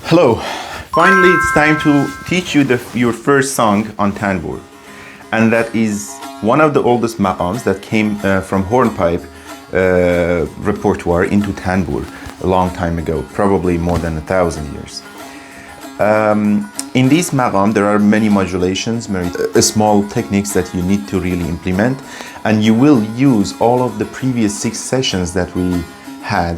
Hello, finally it's time to teach you your first song on Tanbour, and that is one of the oldest maqams that came from hornpipe repertoire into Tanbour a long time ago, probably more than 1,000 years. In this maqam there are many modulations, small techniques that you need to really implement, and you will use all of the previous 6 sessions that we had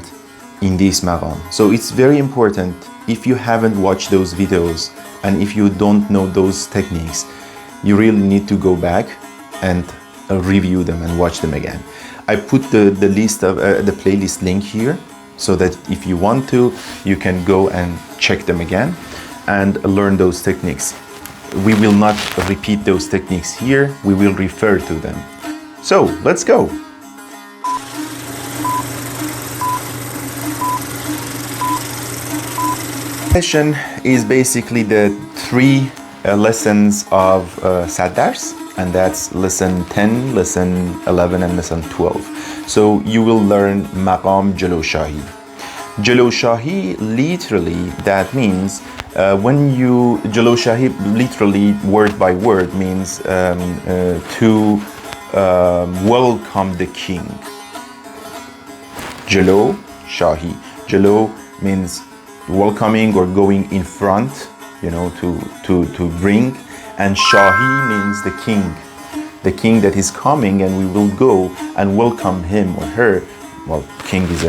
in this maqam. So it's very important, if you haven't watched those videos and if you don't know those techniques, you really need to go back and review them and watch them again. I put the list of the playlist link here so that if you want to, you can go and check them again and learn those techniques. We will not repeat those techniques here, we will refer to them. So let's go. Session is basically the 3 lessons of Sad Dars, and that's lesson 10, lesson 11 and lesson 12. So you will learn Maqam Jeloshahi. Jeloshahi, literally that means Jeloshahi literally word by word means to welcome the king. Jeloshahi. Jelo means welcoming or going in front, to bring, and Shahi means the king that is coming, and we will go and welcome him or her. Well, king is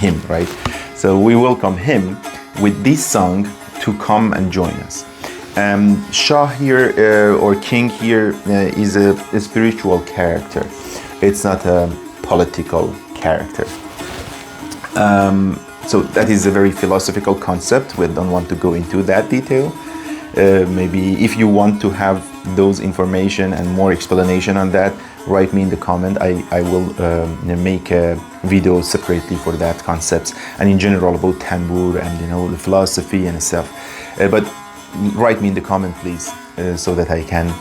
him, right? So we welcome him with this song to come and join us. Shah here or king here is a spiritual character. It's not a political character. So that is a very philosophical concept. We don't want to go into that detail. Maybe if you want to have those information and more explanation on that, write me in the comment. I will make a video separately for that concept and in general about Tanbour and the philosophy and stuff. But write me in the comment, please, so that I can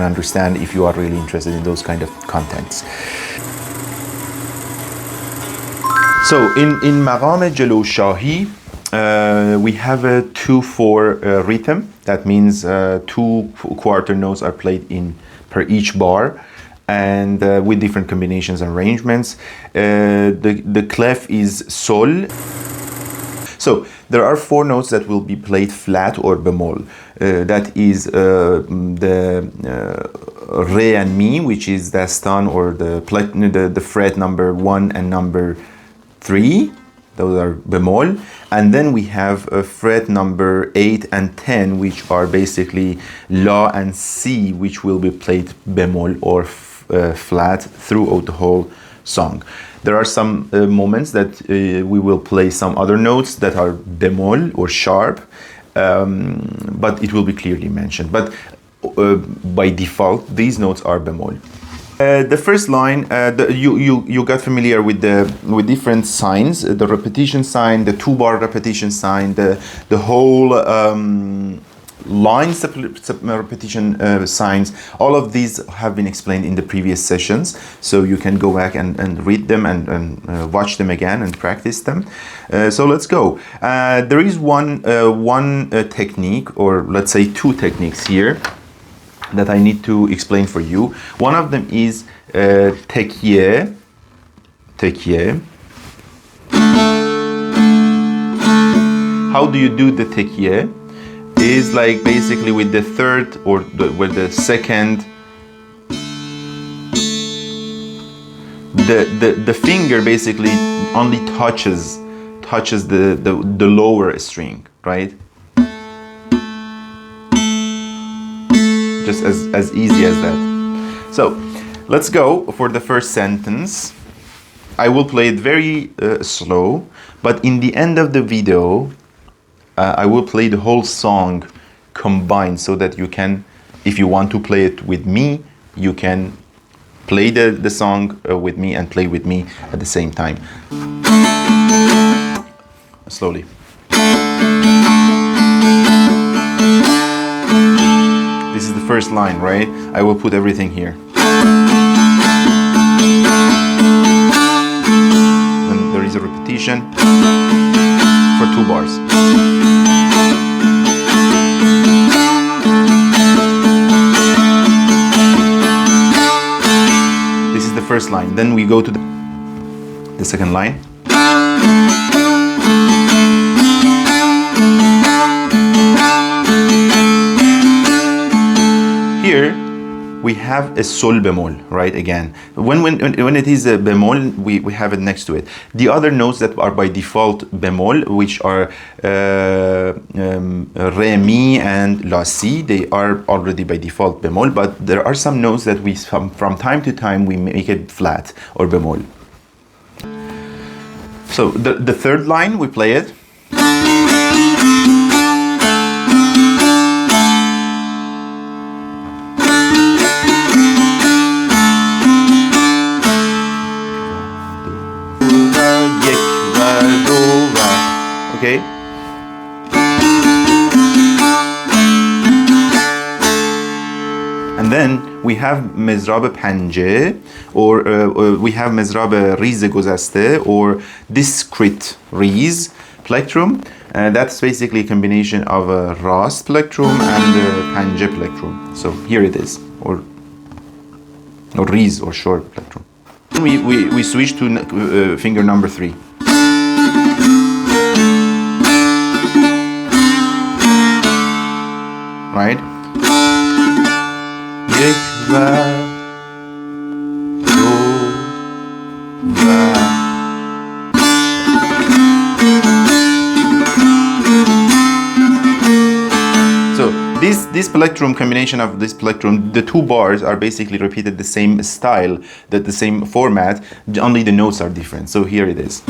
understand if you are really interested in those kind of contents. So in Maqam Jeloshahi, we have a 2/4 rhythm. That means 2 quarter notes are played per each bar, and with different combinations and arrangements. The clef is sol. So there are 4 notes that will be played flat or bemol. That is the re and mi, which is the stan or the fret number 1 and number 3, those are bemol, and then we have a fret number 8 and 10, which are basically la and si, which will be played bemol or flat throughout the whole song. There are some moments that we will play some other notes that are bemol or sharp, but it will be clearly mentioned. But by default, these notes are bemol. The first line, you got familiar with different signs, the repetition sign, the 2-bar repetition sign, the whole line repetition signs. All of these have been explained in the previous sessions, so you can go back and read them and watch them again and practice them. So let's go. There is one technique, or let's say 2 techniques here, that I need to explain for you. One of them is Tekye. How do you do the Tekye? Is like basically with the 3rd or with the 2nd. The finger basically only touches the lower string, right? Just as easy as that. So let's go for the first sentence. I will play it very slow, but in the end of the video I will play the whole song combined, so that you can, if you want to play it with me, you can play the song with me and play with me at the same time. Slowly. This is the first line, right? I will put everything here. Then there is a repetition. for 2 bars. This is the first line. Then we go to the second line. Here we have a sol bemol, right? Again, when it is a bemol, we have it next to it. The other notes that are by default bemol, which are re, mi, and la, si, they are already by default bemol. But there are some notes that we from time to time we make it flat or bemol. So the third line, we play it. Okay. And then we have mezrab panje, or we have mezrab Riz Gosasteh, or Discrete Riz plectrum. That's basically a combination of a rast plectrum and a panje plectrum. So here it is, or Riz, or short plectrum. We switch to finger number 3. Right? Yek va do va. So this plectrum, combination of this plectrum, the 2 bars are basically repeated the same style, the same format, only the notes are different. So here it is.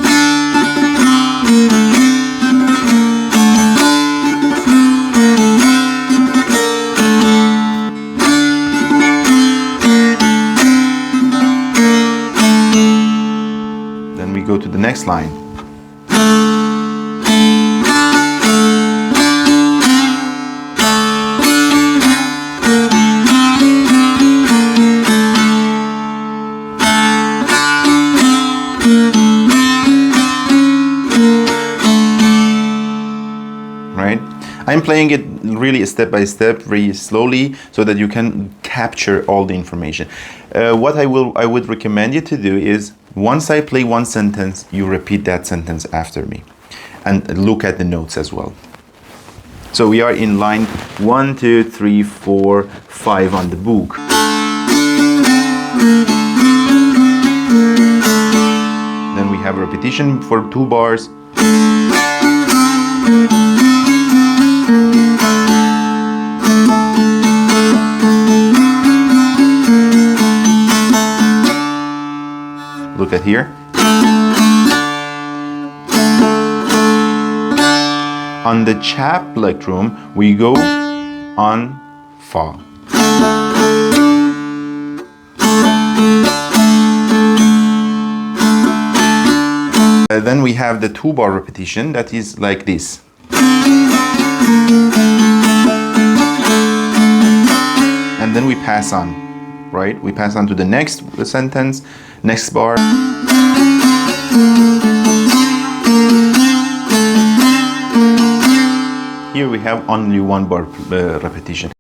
Go to the next line. Right? I'm playing it really step by step, very slowly, so that you can capture all the information. What I would recommend you to do is, once I play one sentence, you repeat that sentence after me and look at the notes as well. So we are in line 1, 2, 3, 4, 5 on the book. Then we have a repetition for 2 bars. Look at here. On the chap plectrum, we go on fa. Then we have the 2 bar repetition that is like this. And then we pass on, right? We pass on to the next sentence, next bar. Here we have only 1 bar repetition.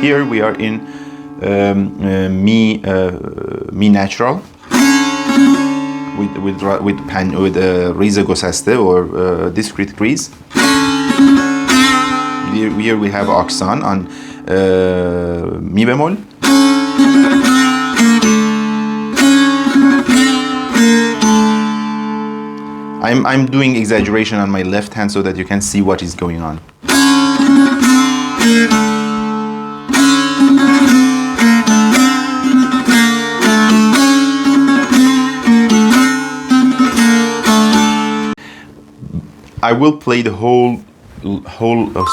Here we are in mi natural with Riz Gosasteh, or Discrete Riz. Here we have accent on mi bemol. I'm doing exaggeration on my left hand so that you can see what is going on. I will play the whole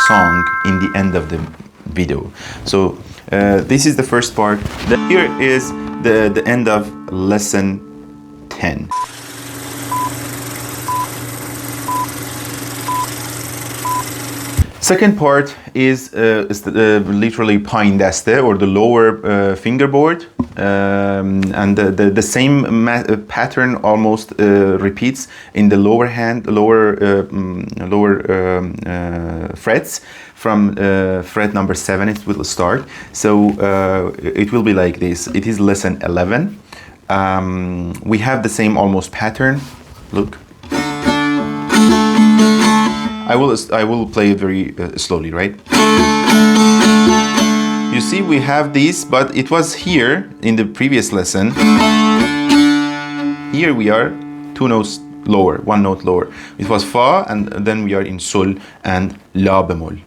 song in the end of the video. So this is the first part. Here is the end of lesson 10. Second part is literally pine daste, or the lower fingerboard, and the same pattern almost repeats in the lower hand, lower frets. From fret number 7 it will start. So it will be like this. It is lesson 11. We have the same almost pattern. Look. I will play it very slowly, right? You see, we have this, but it was here in the previous lesson. Here we are 2 notes lower, 1 note lower. It was fa, and then we are in sol and la bemol.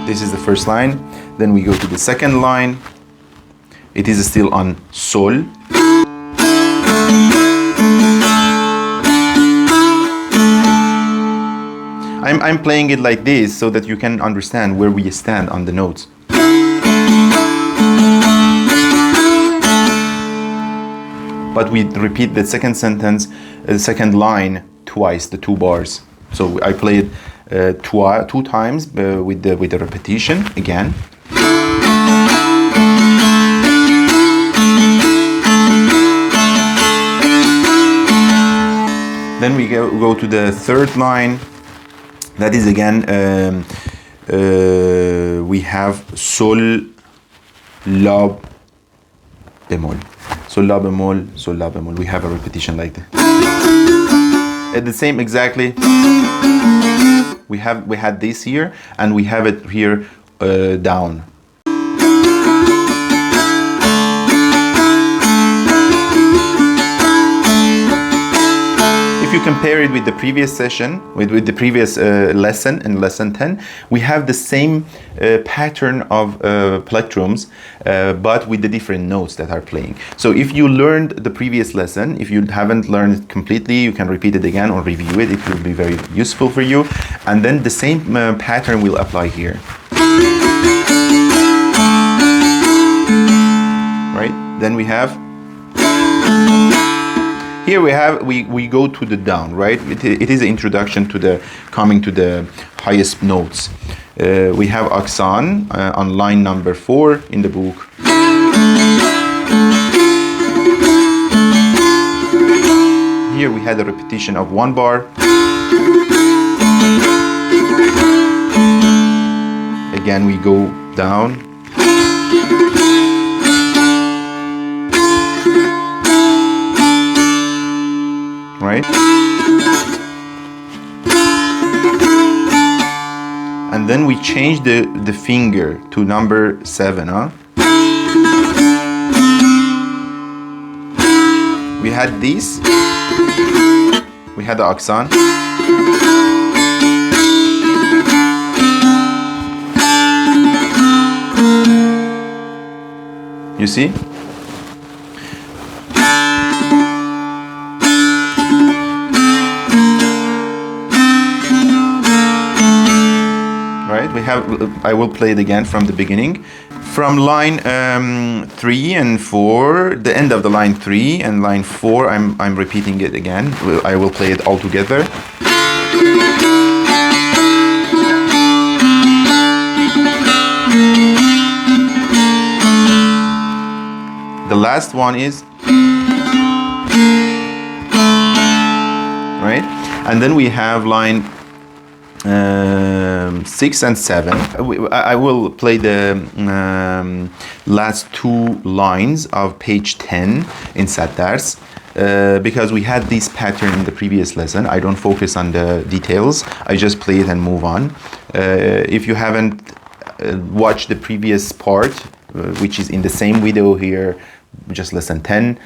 This is the first line. Then we go to the second line. It is still on sol. I'm playing it like this so that you can understand where we stand on the notes. But we repeat the second sentence, the second line twice, the 2 bars. So I play it 2 times with the repetition again. Then we go to the third line. That is again, we have sol, la, bemol. Sol, la, bemol, sol, la, bemol. We have a repetition like that. At the same exactly. We had this here, and we have it here down. If you compare it with the previous session, with the previous lesson in lesson 10, we have the same pattern of plectrums, but with the different notes that are playing. So if you learned the previous lesson, if you haven't learned it completely, you can repeat it again or review it. It will be very useful for you. And then the same pattern will apply here. Right? Then we have... Here we go to the down, right? It is an introduction to the coming to the highest notes. We have aksan on line number 4 in the book. Here we had a repetition of 1 bar. Again we go down. Right? And then we change the finger to number 7, huh? We had this. We had the aksan. You see? I will play it again from the beginning. From line 3 and 4, the end of the line 3 and line 4, I'm repeating it again. I will play it all together. The last one is... Right? And then we have line 6 and 7. I will play the last 2 lines of page 10 in Sad Dars because we had this pattern in the previous lesson. I don't focus on the details. I just play it and move on. If you haven't watched the previous part, which is in the same video here, just lesson 10,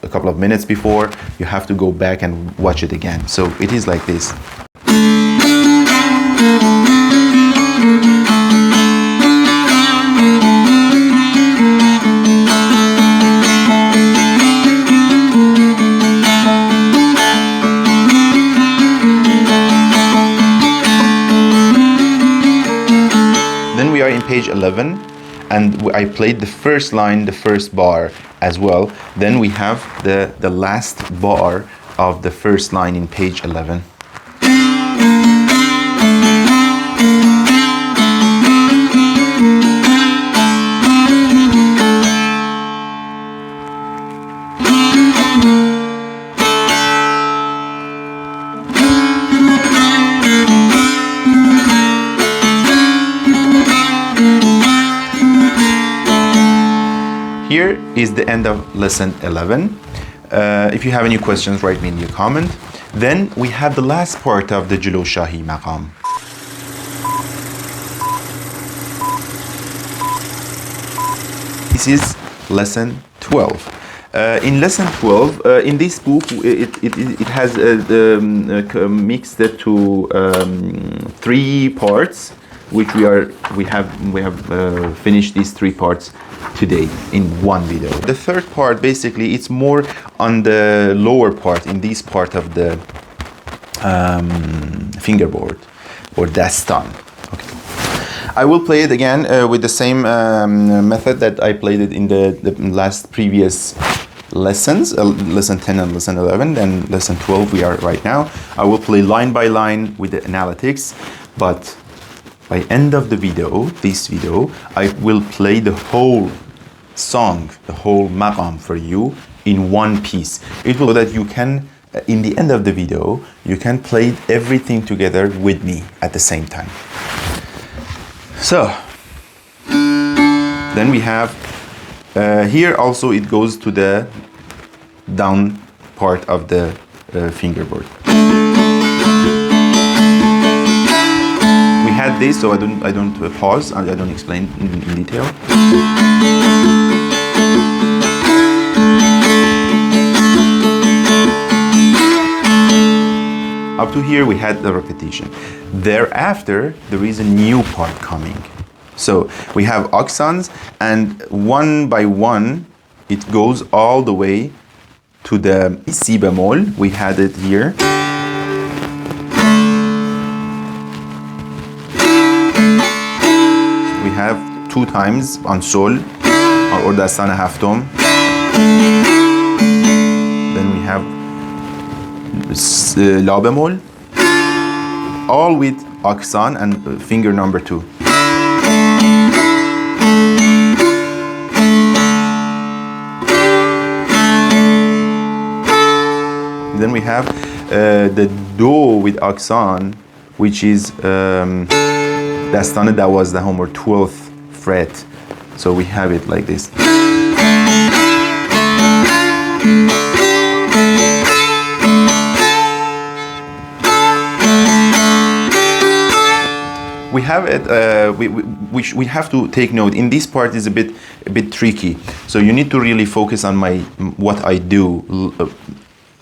a couple of minutes before, you have to go back and watch it again. So it is like this. we are in page 11, and I played the first line, the first bar as well. Then we have the last bar of the first line in page 11. Here is the end of lesson 11. If you have any questions, write me in the comment. Then we have the last part of the Jeloshahi Maqam. This is lesson 12. In lesson 12, in this book, it has mixed it to 3 parts, which we have finished these 3 parts today in one video. The third part, basically, it's more on the lower part, in this part of the fingerboard or dastan. Okay. I will play it again with the same method that I played it in the last previous lessons, lesson 10 and lesson 11, then lesson 12 we are right now. I will play line by line with the analytics, but by end of the video, this video, I will play the whole song, the whole maqam for you in one piece. It will so that you can, in the end of the video, you can play everything together with me at the same time. So, then we have, here also it goes to the down part of the fingerboard. We had this, so I don't pause, I don't explain in detail. Up to here we had the repetition. Thereafter there is a new part coming. So we have accents, and one by one it goes all the way to the si bemol. We had it here. We have 2 times on sol or dastan haftom. Then we have la bemol, all with accent and finger number 2. Then we have the do with accent, which is dastan dawazdahem or 12th fret. So we have it like this. We have it. We have to take note. In this part is a bit tricky. So you need to really focus on what I do,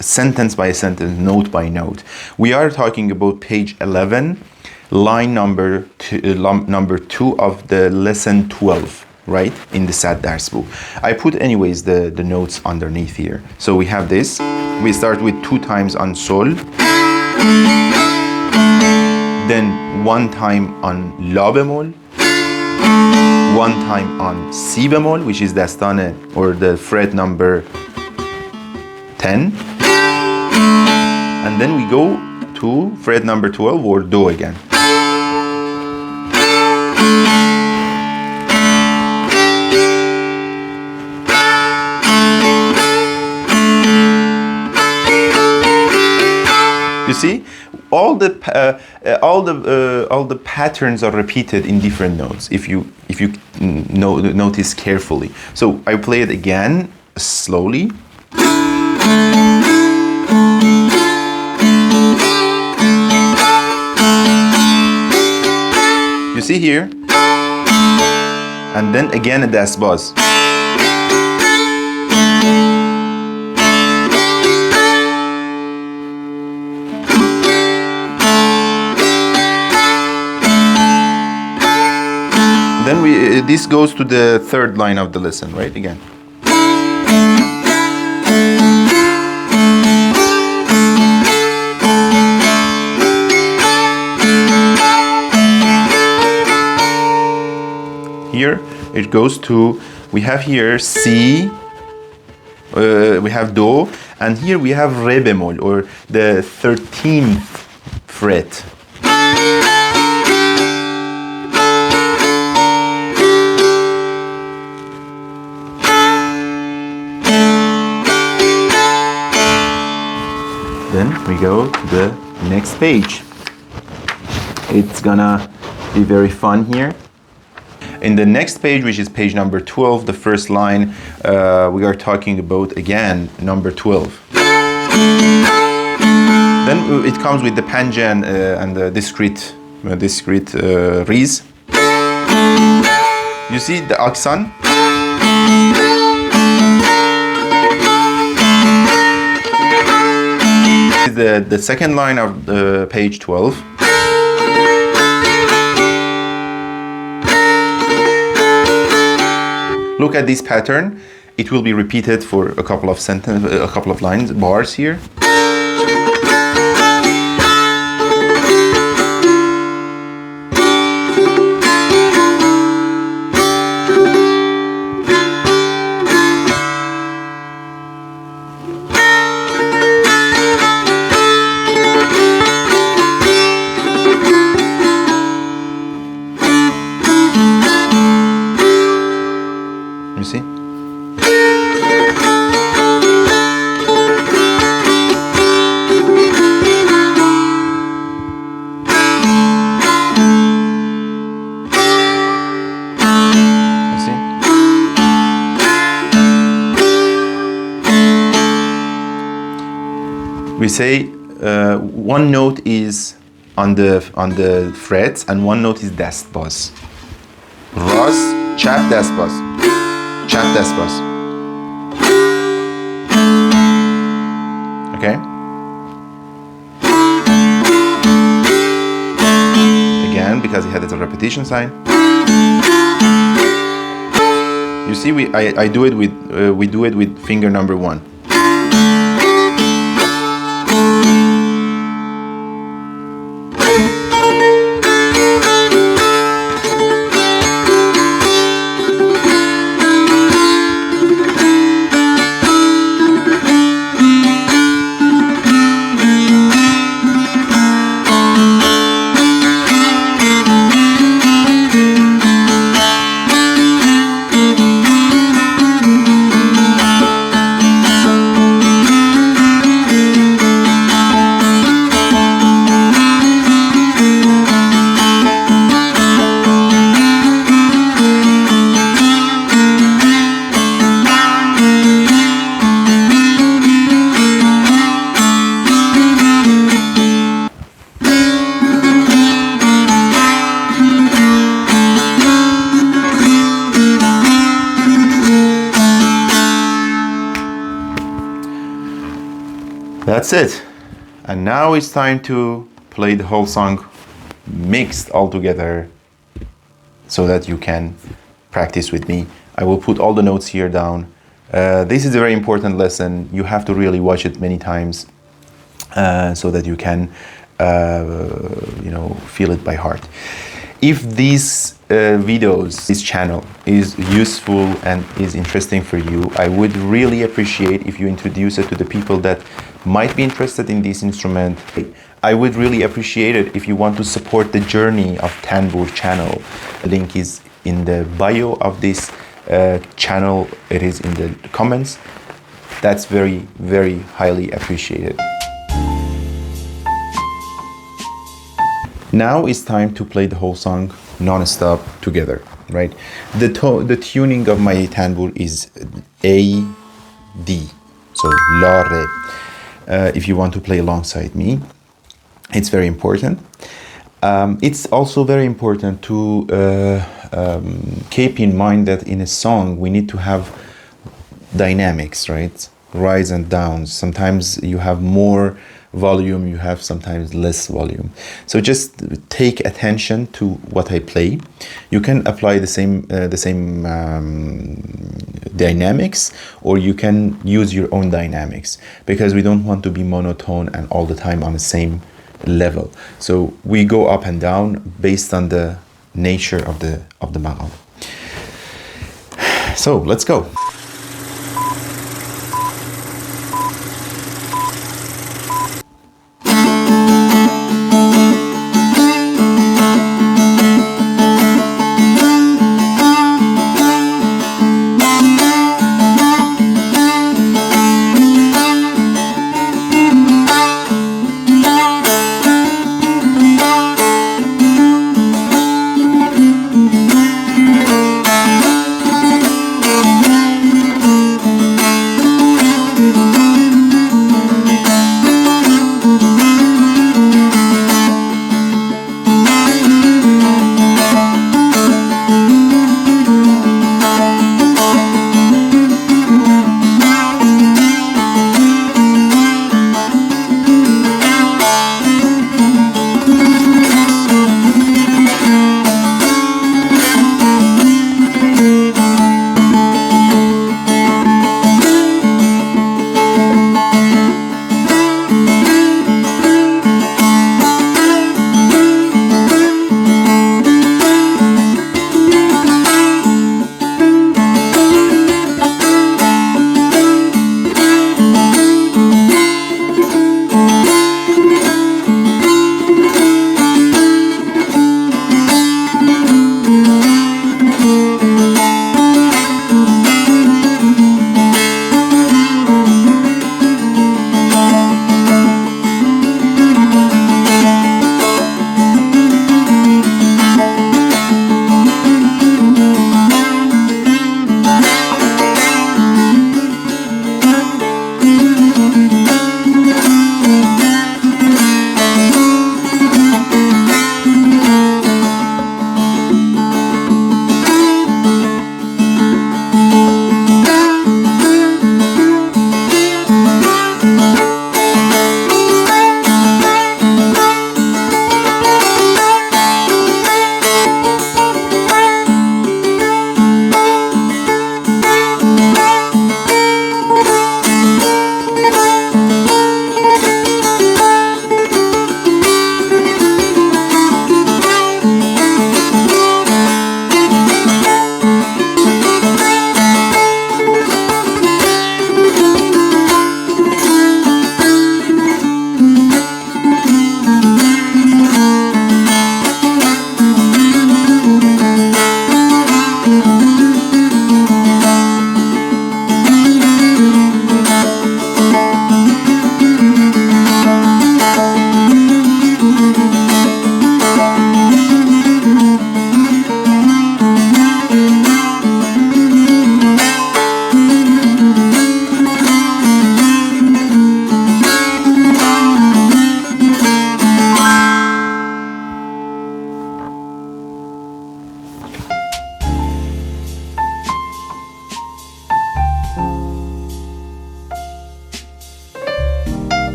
sentence by sentence, note by note. We are talking about page 11, line number 2 of the lesson 12, right, in the Sad Dars book. I put anyways the notes underneath here. So we have this. We start with 2 times on sol. Then 1 time on la bemol, 1 time on si bemol, which is dastane or the fret number 10, and then we go to fret number 12 or do again. You see? All the patterns are repeated in different notes if you notice carefully. So I play it again slowly. You see here, and then again a das buzz. Then this goes to the 3rd line of the lesson, right? Again. here it goes to, we have here C, we have Do, and here we have Re bemol, or the 13th fret. Then we go to the next page. It's gonna be very fun here. In the next page, which is page number 12, the first line, we are talking about, again, number 12. Then it comes with the panja and the discrete Riz. You see the accent? The second line of page 12. Look at this pattern. It will be repeated for a couple of lines, bars here. You see? We say one note is on the frets and one note is dast bas. Ras, chap dast bas. Chap dast bas. Okay? Again, because it had a repetition sign. You see, we do it with finger number 1. That's it. And now it's time to play the whole song mixed all together so that you can practice with me. I will put all the notes here down. This is a very important lesson. You have to really watch it many times so that you can feel it by heart. If these videos, this channel is useful and is interesting for you, I would really appreciate if you introduce it to the people that might be interested in this instrument. I would really appreciate it if you want to support the journey of Tanbour channel. The link is in the bio of this channel. It is in the comments. That's very, very highly appreciated. Now it's time to play the whole song non-stop together, right? The tuning of my Tanbour is A, D, so La, Re. If you want to play alongside me, it's very important. It's also very important to keep in mind that in a song we need to have dynamics, right? Rise and downs. Sometimes you have more volume, you have sometimes less volume. So just take attention to what I play. You can apply the same dynamics, or you can use your own dynamics, because we don't want to be monotone and all the time on the same level. So we go up and down based on the nature of the maqam. So let's go.